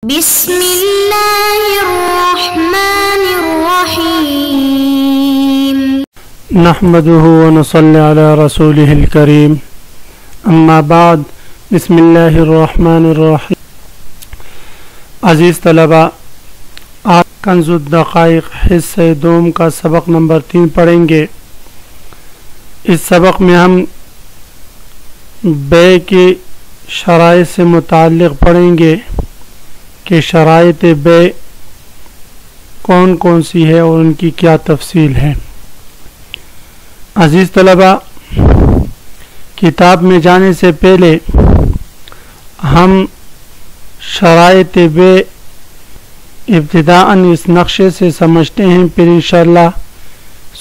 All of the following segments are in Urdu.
بسم اللہ الرحمن الرحیم نحمده ونصلي على رسوله الكريم اما بعد بسم اللہ الرحمن الرحیم. عزیز طلباء، آج کنز الدقائق حصہ دوم کا سبق نمبر 3 پڑھیں گے. اس سبق میں ہم بے کی شرائط سے متعلق پڑھیں گے کہ شرائط بے کون کون سی ہے اور ان کی کیا تفصیل ہے. عزیز طلباء، کتاب میں جانے سے پہلے ہم شرائط بے ابتداءً اس نقشے سے سمجھتے ہیں، پھر انشاءاللہ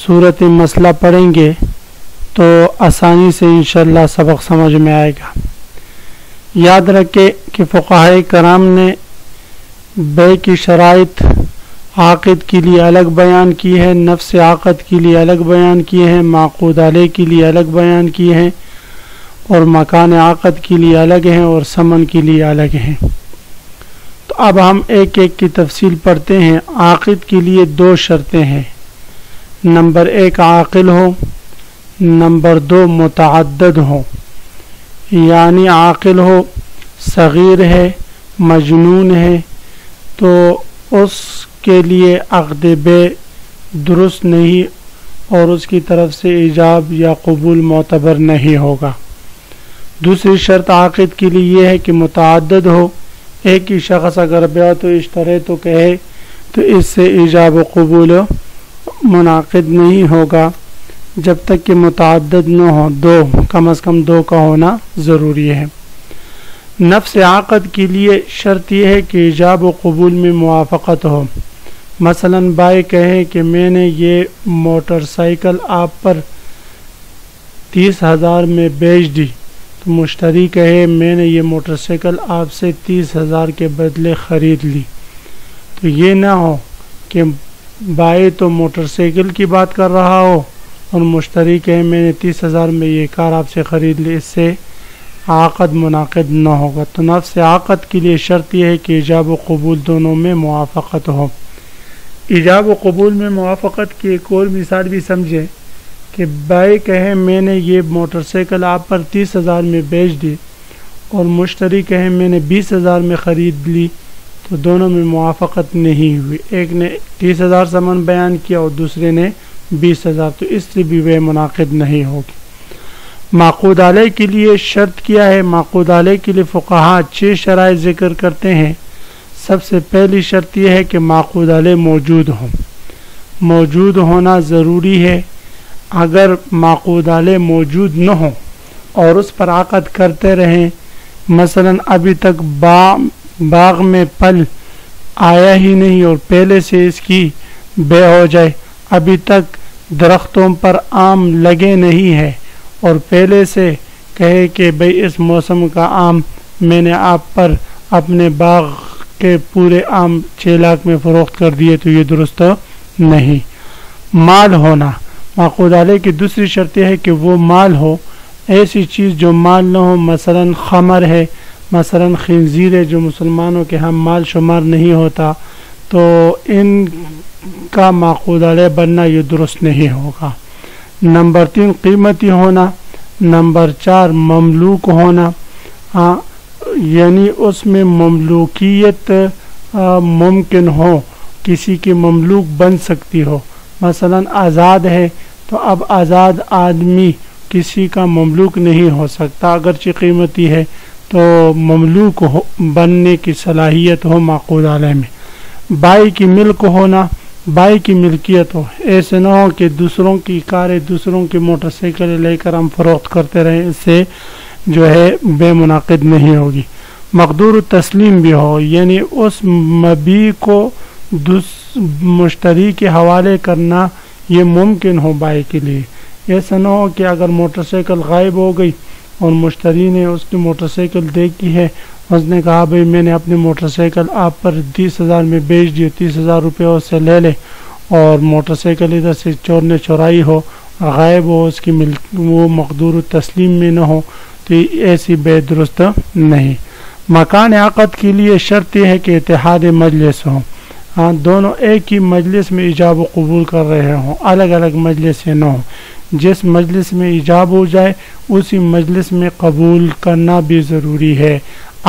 صورت مسئلہ پڑھیں گے تو آسانی سے انشاءاللہ سبق سمجھ میں آئے گا. یاد رکھیں کہ فقہائے کرام نے بے کی شرائط عاقد کے لیے الگ بیان کی ہے، نفس عقد کے لیے الگ بیان کیے ہیں، معقود علیہ کے لیے الگ بیان کیے ہیں، اور مکان عقد کے لیے الگ ہیں اور ثمن کے لیے الگ ہیں. تو اب ہم ایک ایک کی تفصیل پڑھتے ہیں. عاقد کے لیے 2 شرطیں ہیں. نمبر 1 عاقل ہو، نمبر 2 متعدد ہو. یعنی عاقل ہو، صغیر ہے، مجنون ہے، تو اس کے لیے عقد بے درست نہیں اور اس کی طرف سے ایجاب یا قبول معتبر نہیں ہوگا. دوسری شرط عاقد کے لیے یہ ہے کہ متعدد ہو. ایک ہی شخص اگر بیع تو اشترے تو کہے تو اس سے ایجاب و قبول منعقد نہیں ہوگا جب تک کہ متعدد نہ ہو. 2 کم از کم 2 کا ہونا ضروری ہے. نفس عقد کے لیے شرط یہ ہے کہ ایجاب و قبول میں موافقت ہو. مثلا بائع کہے کہ میں نے یہ موٹر سائیکل آپ پر 30,000 میں بیچ دی، تو مشتری کہے میں نے یہ موٹر سائیکل آپ سے 30,000 کے بدلے خرید لی. تو یہ نہ ہو کہ بائع تو موٹر سائیکل کی بات کر رہا ہو اور مشتری کہے میں نے 30,000 میں یہ کار آپ سے خرید لی، اس سے عقد منعقد نہ ہوگا. تو نفس عقد کے لیے شرط یہ ہے کہ ایجاب و قبول دونوں میں موافقت ہو. ایجاب و قبول میں موافقت کی ایک اور مثال بھی سمجھیں کہ بائع کہے میں نے یہ موٹر سائیکل آپ پر 30,000 میں بیچ دی اور مشتری کہے میں نے 20,000 میں خرید لی، تو دونوں میں موافقت نہیں ہوئی. ایک نے 30,000 ثمن بیان کیا اور دوسرے نے 20,000، تو اس سے بھی وہ منعقد نہیں ہوگی. معقود علیہ کے لیے شرط کیا ہے؟ معقود علیہ کے لیے فقہا 6 شرائط ذکر کرتے ہیں. سب سے پہلی شرط یہ ہے کہ معقود علیہ موجود ہو. موجود ہونا ضروری ہے. اگر معقود علیہ موجود نہ ہو اور اس پر عقد کرتے رہیں، مثلا ابھی تک باغ میں پھل آیا ہی نہیں اور پہلے سے اس کی بے ہو جائے، ابھی تک درختوں پر آم لگے نہیں ہے اور پہلے سے کہے کہ بھئی اس موسم کا آم میں نے آپ پر اپنے باغ کے پورے آم 6 لاکھ میں فروخت کر دیے، تو یہ درست نہیں. مال ہونا. معقود علیہ کی دوسری شرط یہ ہے کہ وہ مال ہو. ایسی چیز جو مال نہ ہو، مثلا خمر ہے، مثلا خنزیر ہے، جو مسلمانوں کے ہم مال شمار نہیں ہوتا، تو ان کا معقود علیہ بننا یہ درست نہیں ہوگا. نمبر 3 قیمتی ہونا. نمبر 4 مملوک ہونا. یعنی اس میں مملوکیت ممکن ہو، کسی کی مملوک بن سکتی ہو. مثلا آزاد ہے تو اب آزاد آدمی کسی کا مملوک نہیں ہو سکتا، اگرچہ قیمتی ہے، تو مملوک بننے کی صلاحیت ہو معقود علیہ میں. بائع کی ملک ہونا. بائع کی ملکیت ہو. ایسے نہ ہو کہ دوسروں کی کاریں، دوسروں کی موٹر سائیکل لے کر ہم فروخت کرتے رہیں، اس سے جو ہے بے منعقد نہیں ہوگی. مقدور تسلیم بھی ہو، یعنی اس مبیع کو مشتری کے حوالے کرنا یہ ممکن ہو بائع کے لیے. ایسا نہ ہو کہ اگر موٹر سائیکل غائب ہو گئی اور مشتری نے اس کی موٹر سائیکل دیکھی ہے، اس نے کہا بھئی میں نے اپنی موٹر سائیکل آپ پر 30,000 میں بیچ دی، 30,000 روپے اس سے لے لے، اور موٹر سائیکل ادھر سے چور نے چورائی ہو، غائب ہو، اس کی وہ مقدور تسلیم میں نہ ہو، تو ایسی بے درست نہیں. مکان عقد کے لیے شرط یہ ہے کہ اتحاد مجلس ہوں، ہاں دونوں ایک ہی مجلس میں ایجاب و قبول کر رہے ہوں، الگ الگ مجلس سے نہ ہوں۔ جس مجلس میں ایجاب ہو جائے اسی مجلس میں قبول کرنا بھی ضروری ہے۔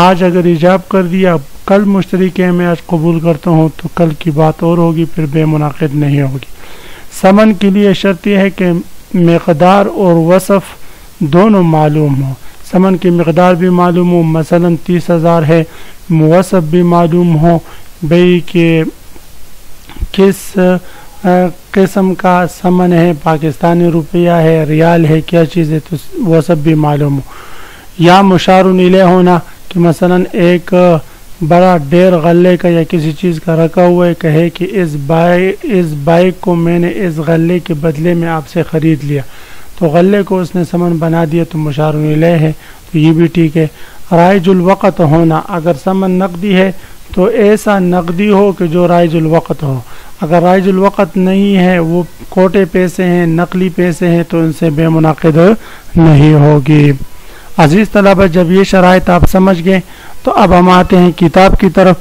آج اگر ایجاب کر دیا، کل مشتری کہے میں آج قبول کرتا ہوں تو کل کی بات اور ہوگی، پھر بے منعقد نہیں ہوگی۔ ثمن کے لیے شرط یہ ہے کہ مقدار اور وصف دونوں معلوم ہوں۔ ثمن کی مقدار بھی معلوم ہو، مثلا 30,000 ہے، وصف بھی معلوم ہو بھئی کہ کس قسم کا ثمن ہے، پاکستانی روپیہ ہے، ریال ہے، کیا چیز ہے، تو وصف بھی معلوم ہو۔ یا مشار الیہ ہونا کہ مثلا ایک بڑا ڈیر غلے کا یا کسی چیز کا رکھا ہوا ہے، کہے کہ اس بائک کو میں نے اس غلے کے بدلے میں آپ سے خرید لیا، تو غلے کو اس نے ثمن بنا دیا تو مشار الیہ ہے، تو یہ بھی ٹھیک ہے۔ رائج الوقت ہونا، اگر ثمن نقدی ہے تو ایسا نقدی ہو کہ جو رائج الوقت ہو، اگر رائج الوقت نہیں ہے، وہ کوٹے پیسے ہیں، نقلی پیسے ہیں، تو ان سے بے منعقد نہیں ہوگی۔ عزیز طلبہ، جب یہ شرائط آپ سمجھ گئے تو اب ہم آتے ہیں کتاب کی طرف۔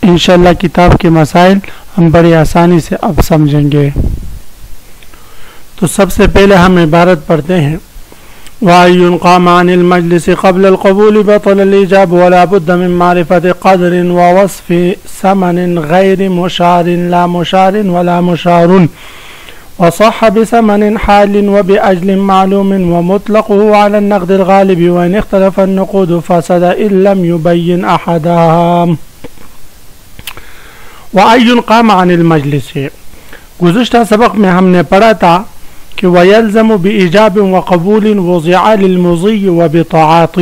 انشاءاللہ کتاب کے مسائل ہم بڑی آسانی سے اب سمجھیں گے۔ تو سب سے پہلے ہم عبارت پڑھتے ہیں، وَأَيٌّ قَامَ عَنِ الْمَجْلِسِ قَبْلَ الْقَبُولِ بَطَلَ الْإِجَابُ وَلَا بُدَّ مِنْ مَعْرِفَةِ قَدْرٍ وَوَصْفِ ثَمَنٍ غَيْرِ مُشَارٍ لَا مُشَارٍ وَلَا مُشَارٌ وصح بثمن حال وبأجل معلوم ومطلقه على النقد الغالب وإن اختلف النقود فسد إن لم يبين أحدهم۔ وأي قام عن المجلس، گزشتہ سبق میں ہم نے پڑھا تھا کہ ويلزم بإيجاب وقبول وضع للمضي وبطاعات،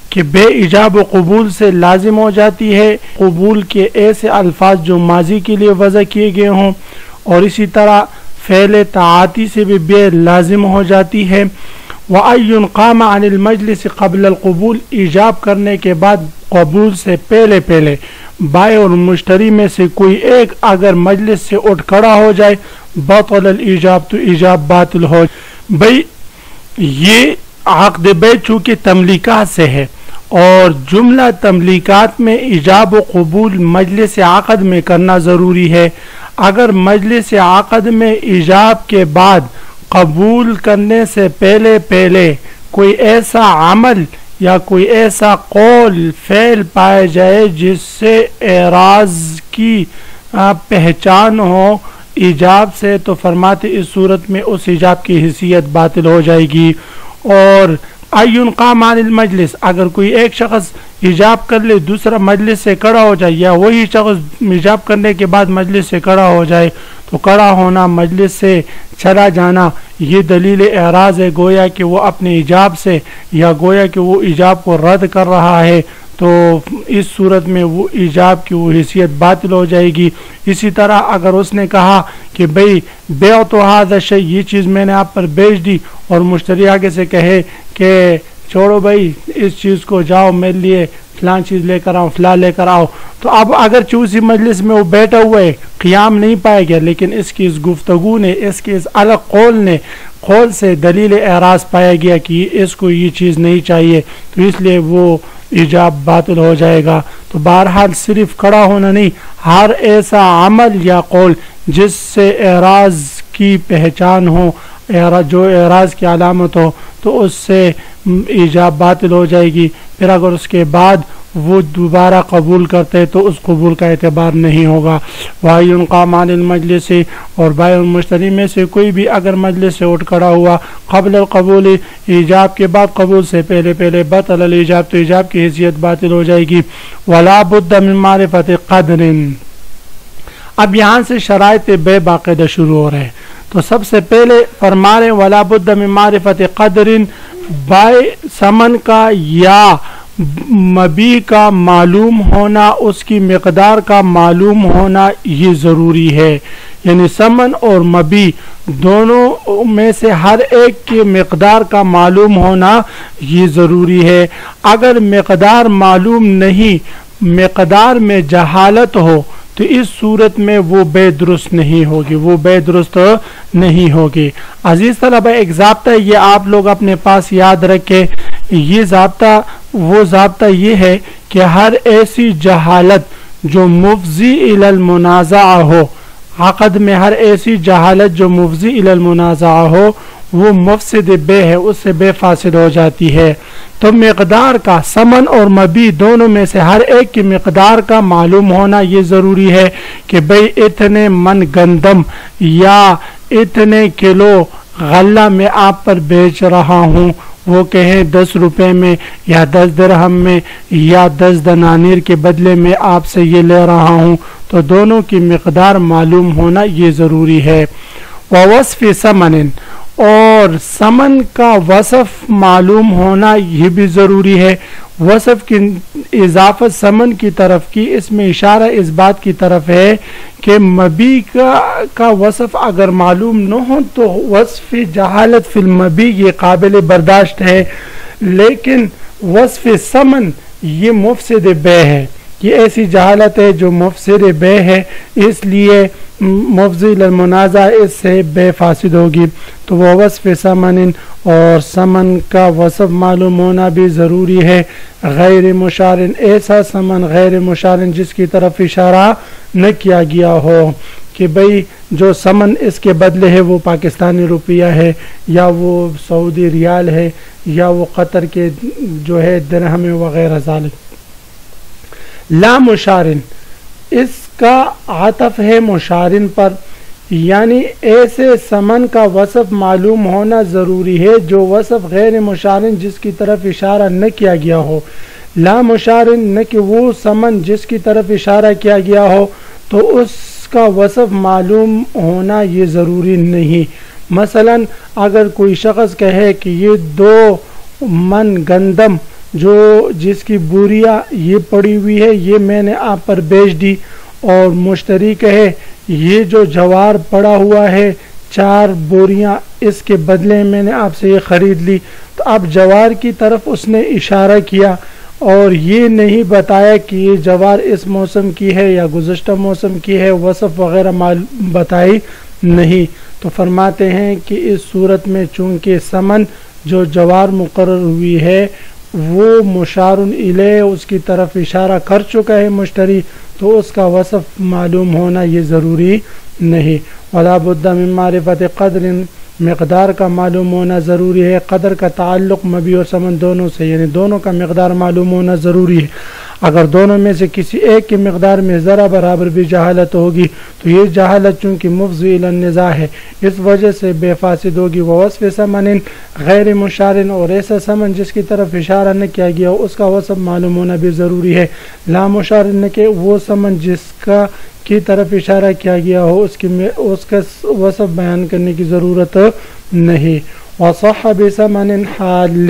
کہ بے ایجاب و قبول سے لازم ہو جاتی ہے قبول کے ایسے الفاظ جو ماضی کے لیے وضع کیے گئے ہوں، اور اسی طرح فعل طاعتی سے بھی بے لازم ہو جاتی ہے۔ وَأَيٌّ قَامَ عَنِ الْمَجْلِسِ قَبْلَ الْقُبُولِ، ایجاب کرنے کے بعد قبول سے پہلے بائع اور مشتری میں سے کوئی ایک اگر مجلس سے اٹھ کھڑا ہو جائے، بطل الایجاب، تو ایجاب باطل ہو۔ بھئی یہ عقد بیع چونکہ تملیکات سے ہے، اور جملہ تملیکات میں ایجاب و قبول مجلس عقد میں کرنا ضروری ہے۔ اگر مجلس عقد میں ایجاب کے بعد قبول کرنے سے پہلے کوئی ایسا عمل یا کوئی ایسا قول فعل پائے جائے جس سے اعراض کی پہچان ہو ایجاب سے، تو فرماتے اس صورت میں اس ایجاب کی حیثیت باطل ہو جائے گی۔ اور ایون قام عن المجلس، اگر کوئی ایک شخص ایجاب کر لے دوسرا مجلس سے کھڑا ہو جائے، یا وہی شخص ایجاب کرنے کے بعد مجلس سے کھڑا ہو جائے، تو کھڑا ہونا، مجلس سے چلا جانا، یہ دلیل اعراض ہے، گویا کہ وہ اپنے ایجاب سے، یا گویا کہ وہ ایجاب کو رد کر رہا ہے، تو اس صورت میں وہ ایجاب کی وہ حیثیت باطل ہو جائے گی۔ اسی طرح اگر اس نے کہا کہ بھئی بیعت ھذا الشیء، یہ چیز میں نے آپ پر بیچ دی، اور مشتری آگے سے کہے کہ چھوڑو بھائی اس چیز کو، جاؤ میرے لیے فلاں چیز لے کر آؤ، فلاں لے کر آؤ، تو اب اگر اسی مجلس میں وہ بیٹھا ہوا ہے، قیام نہیں پائے گا، لیکن اس کی اس گفتگو نے، اس کے اس الگ قول سے دلیل اعراض پایا گیا کہ اس کو یہ چیز نہیں چاہیے، تو اس لیے وہ ایجاب باطل ہو جائے گا۔ تو بہرحال صرف کھڑا ہونا نہیں، ہر ایسا عمل یا قول جس سے اعراض کی پہچان ہو، جو اعراض کی علامت ہو، تو اس سے ایجاب باطل ہو جائے گی۔ پھر اگر اس کے بعد وہ دوبارہ قبول کرتے تو اس قبول کا اعتبار نہیں ہوگا۔ وَأَيٌّ قَامَ عَنِ الْمَجْلِسِ، اور بائع اور مشتری میں سے کوئی بھی اگر مجلس سے اٹھ کھڑا ہوا قبل القبول، ایجاب کے بعد قبول سے پہلے بطل الایجاب، تو ایجاب کی حیثیت باطل ہو جائے گی۔ وَلَا بُدَّ مِن مَعْرِفَةِ قَدْرٍ، اب یہاں سے شرائط بیع باقاعدہ شروع ہو رہے ہیں۔ تو سب سے پہلے فرما رہے وَلَا بُدَّ مِن مَعْرِفَةِ قَدْرٍ، بائع ثمن کا یا مبیع کا معلوم ہونا، اس کی مقدار کا معلوم ہونا یہ ضروری ہے، یعنی ثمن اور مبیع دونوں میں سے ہر ایک کی مقدار کا معلوم ہونا یہ ضروری ہے۔ اگر مقدار معلوم نہیں، مقدار میں جہالت ہو، تو اس صورت میں وہ بیع درست نہیں ہوگی، عزیز طلبہ ایک ضابطہ یہ آپ لوگ اپنے پاس یاد رکھیں، یہ ضابطہ وہ ضابطہ یہ ہے کہ ہر ایسی جہالت جو مفضی الی المنازعہ ہو، عقد میں ہر ایسی جہالت جو مفضی الی المنازعہ ہو وہ مفسد بے ہے، اس سے بے فاسد ہو جاتی ہے۔ تو مقدار کا ثمن اور مبی دونوں میں سے ہر ایک کی مقدار کا معلوم ہونا یہ ضروری ہے کہ بھئی اتنے من گندم یا اتنے کلو غلہ میں آپ پر بیچ رہا ہوں، وہ کہیں 10 روپے میں یا 10 درہم میں یا 10 دنانیر کے بدلے میں آپ سے یہ لے رہا ہوں، تو دونوں کی مقدار معلوم ہونا یہ ضروری ہے۔ ووصف ثمن، اور ثمن کا وصف معلوم ہونا یہ بھی ضروری ہے۔ وصف کی اضافت ثمن کی طرف کی، اس میں اشارہ اس بات کی طرف ہے کہ مبی کا وصف اگر معلوم نہ ہو تو وصف جہالت فی المبی یہ قابل برداشت ہے، لیکن وصف ثمن یہ مفسد بے ہے، یہ ایسی جہالت ہے جو مفسد بے ہے، اس لیے مفضی للمنازع اس سے بے فاسد ہوگی۔ تو وہ وصف ثمن، اور ثمن کا وصف معلوم ہونا بھی ضروری ہے۔ غیر مشارن، ایسا ثمن غیر مشارن جس کی طرف اشارہ نہ کیا گیا ہو کہ بھئی جو ثمن اس کے بدلے ہے وہ پاکستانی روپیہ ہے یا وہ سعودی ریال ہے یا وہ قطر کے جو ہے درہم وغیرہ ذالک۔ لا مشارن، اس کا عطف ہے مشارن پر، یعنی ایسے ثمن کا وصف معلوم ہونا ضروری ہے جو وصف غیر مشارن جس کی طرف اشارہ نہ کیا گیا ہو۔ لا مشارن، نہ کہ وہ ثمن جس کی طرف اشارہ کیا گیا ہو تو اس کا وصف معلوم ہونا یہ ضروری نہیں۔ مثلا اگر کوئی شخص کہے کہ یہ 2 من گندم جو جس کی بوریاں یہ پڑی ہوئی ہے یہ میں نے آپ پر بیچ دی، اور مشتری کہے یہ جو جوار پڑا ہوا ہے 4 بوریاں اس کے بدلے میں نے آپ سے یہ خرید لی، تو اب جوار کی طرف اس نے اشارہ کیا اور یہ نہیں بتایا کہ یہ جوار اس موسم کی ہے یا گزشتہ موسم کی ہے، وصف وغیرہ بتائی نہیں، تو فرماتے ہیں کہ اس صورت میں چونکہ ثمن جو جوار مقرر ہوئی ہے وہ مشارن الیہ اس کی طرف اشارہ کر چکا ہے مشتری، تو اس کا وصف معلوم ہونا یہ ضروری نہیں۔ ولا بد من معرفت قدر، مقدار کا معلوم ہونا ضروری ہے۔ قدر کا تعلق مبی اور ثمن دونوں سے، یعنی دونوں کا مقدار معلوم ہونا ضروری ہے۔ اگر دونوں میں سے کسی ایک کی مقدار میں ذرا برابر بھی جہالت ہوگی تو یہ جہالت چونکہ مفضی الی النزاع ہے اس وجہ سے بے فاسد ہوگی۔ ووصف ثمن غیر مشارن، اور ایسا ثمن جس کی طرف اشارہ نہ کیا گیا اس کا وصف معلوم ہونا بھی ضروری ہے۔ لا مشارن، کہ وہ ثمن جس کا کی طرف اشارہ کیا گیا ہو اس کا وصف بیان کرنے کی ضرورت نہیں۔ وصح بثمن حال،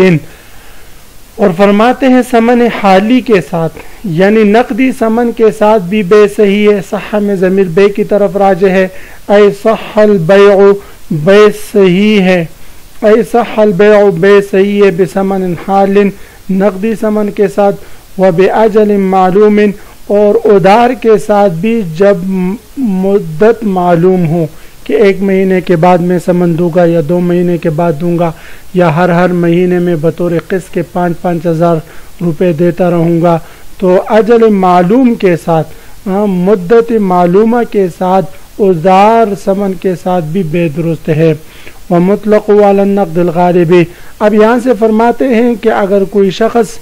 اور فرماتے ہیں ثمن حالی کے ساتھ یعنی نقدی ثمن کے ساتھ بھی بے صحیح ہے۔ صح میں ضمیر بے کی طرف راجع ہے، اے صح البیع، بے صحیح ہے، اے صح البیع بے صحیح ہے، بثمن حال نقدی ثمن کے ساتھ، وباجل معلوم، اور ادار کے ساتھ بھی جب مدت معلوم ہو کہ 1 مہینے کے بعد میں ثمن دوں گا یا 2 مہینے کے بعد دوں گا یا ہر مہینے میں بطور قسط کے 5-5 ہزار روپے دیتا رہوں گا، تو اجل معلوم کے ساتھ، مدت معلومہ کے ساتھ ادار ثمن کے ساتھ بھی بے درست ہے۔ ومطلق علی النقد الغالب، اب یہاں سے فرماتے ہیں کہ اگر کوئی شخص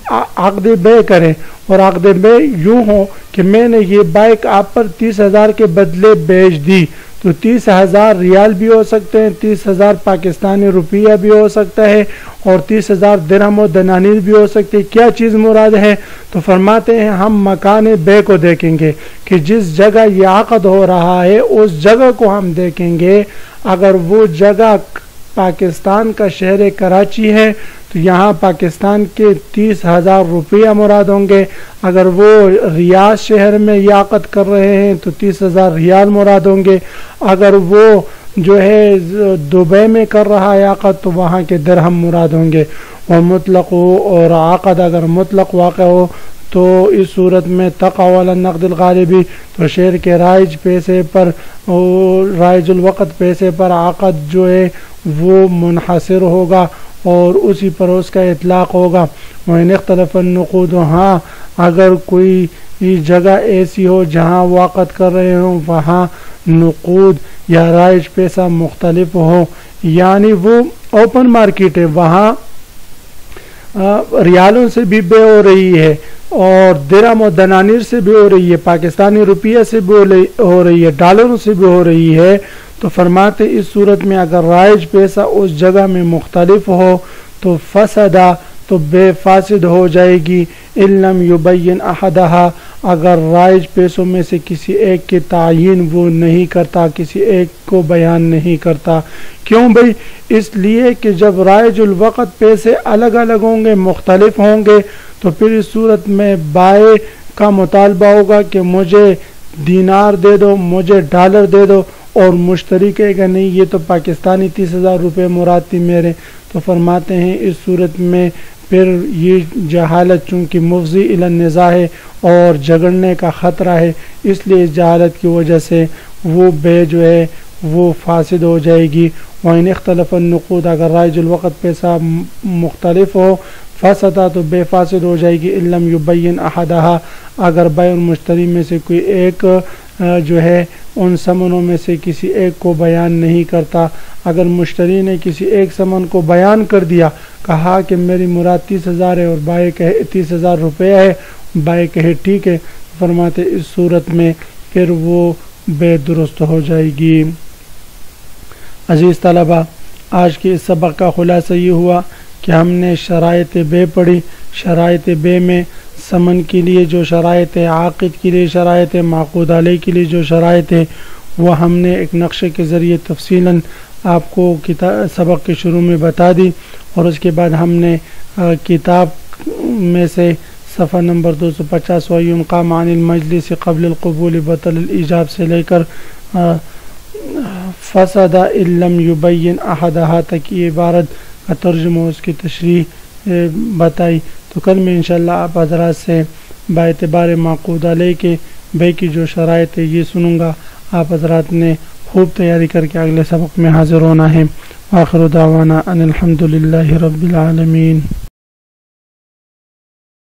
عقد بے کرے اور عقد بے یوں ہو کہ میں نے یہ بائک آپ پر 30,000 کے بدلے بیچ دی، تو 30,000 ریال بھی ہو سکتے ہیں، 30,000 پاکستانی روپیہ بھی ہو سکتا ہے، اور 30,000 درہم و دنانیر بھی ہو سکتے ہیں۔ کیا چیز مراد ہے؟ تو فرماتے ہیں ہم مکان بے کو دیکھیں گے کہ جس جگہ یہ عقد ہو رہا ہے اس جگہ کو ہم دیکھیں گے۔ اگر وہ جگہ پاکستان کا شہر کراچی ہے تو یہاں پاکستان کے 30,000 روپیہ مراد ہوں گے۔ اگر وہ ریاض شہر میں یہ عقد کر رہے ہیں تو 30,000 ریال مراد ہوں گے۔ اگر وہ جو ہے دبئی میں کر رہا ہے عقد تو وہاں کے درہم مراد ہوں گے۔ اور مطلق ہو، اور عقد اگر مطلق واقع ہو تو اس صورت میں تقع علی النقد الغالبی، تو شہر کے رائج پیسے پر، رائج الوقت پیسے پر عقد جو ہے وہ منحصر ہوگا، اور اسی پر اس کا اطلاق ہوگا۔ وَإِنِ اخْتَلَفَ النُّقُودُ، ہاں اگر کوئی جگہ ایسی ہو جہاں وقت کر رہے ہوں وہاں نقود یا رائج پیسہ مختلف ہو، یعنی وہ اوپن مارکیٹ ہے، وہاں ریالوں سے بھی بے ہو رہی ہے اور درہم و دنانیر سے بھی ہو رہی ہے، پاکستانی روپیہ سے بھی ہو رہی ہے، ڈالروں سے بھی ہو رہی ہے، تو فرماتے اس صورت میں اگر رائج پیسہ اس جگہ میں مختلف ہو تو فسدہ، تو بے فاسد ہو جائے گی۔ ان لم یبین احدہا، اگر رائج پیسوں میں سے کسی ایک کے تعین وہ نہیں کرتا، کسی ایک کو بیان نہیں کرتا۔ کیوں بھئی؟ اس لیے کہ جب رائج الوقت پیسے الگ الگ ہوں گے، مختلف ہوں گے، تو پھر اس صورت میں بائع کا مطالبہ ہوگا کہ مجھے دینار دے دو، مجھے ڈالر دے دو، اور مشتری کہے گا نہیں یہ تو پاکستانی 30,000 روپے مراد تھی میرے۔ تو فرماتے ہیں اس صورت میں پھر یہ جہالت چونکہ مفضی الی النزاع ہے اور جھگڑنے کا خطرہ ہے، اس لیے اس جہالت کی وجہ سے وہ بے جو ہے وہ فاسد ہو جائے گی۔ وَإِنِ اخْتَلَفَ النُّقُودُ، اگر رائج الوقت پیسہ مختلف ہو، فسدہ، تو بے فاسد ہو جائے گی۔ ان لم یبین احدہا، اگر بائع اور مشتری میں سے کوئی ایک جو ہے ان سمنوں میں سے کسی ایک کو بیان نہیں کرتا۔ اگر مشتری نے کسی ایک سمن کو بیان کر دیا، کہا کہ میری مراد 30,000 ہے اور بائع کہے 30,000 روپے ہے، بائع کہے ٹھیک ہے، فرماتے اس صورت میں پھر وہ بے درست ہو جائے گی۔ عزیز طلبہ، آج کے اس سبق کا خلاصہ یہ ہوا کہ ہم نے شرائط بے پڑھی۔ شرائط بے میں سمن کے لیے جو شرائط ہے، عاقد کے لیے شرائط ہے، معقود علیہ کے لیے جو شرائط ہے، وہ ہم نے ایک نقشے کے ذریعے تفصیلاً آپ کو سبق کے شروع میں بتا دی، اور اس کے بعد ہم نے کتاب میں سے صفحہ نمبر 250 وَيُنْقَامَ عَنِ الْمَجْلِسِ قبل القبول بطل الایجاب سے لے کر فسد ان لم یبین احدہا تک یہ عبارت کا ترجمہ، اس کی تشریح بتائی۔ تو کل میں انشاءاللہ آپ حضرات سے باعتبار معقود علیہ کے بے کی جو شرائط ہے یہ سنوں گا۔ آپ حضرات نے خوب تیاری کر کے اگلے سبق میں حاضر ہونا ہے۔ آخر دعوانا ان الحمدللہ رب العالمین۔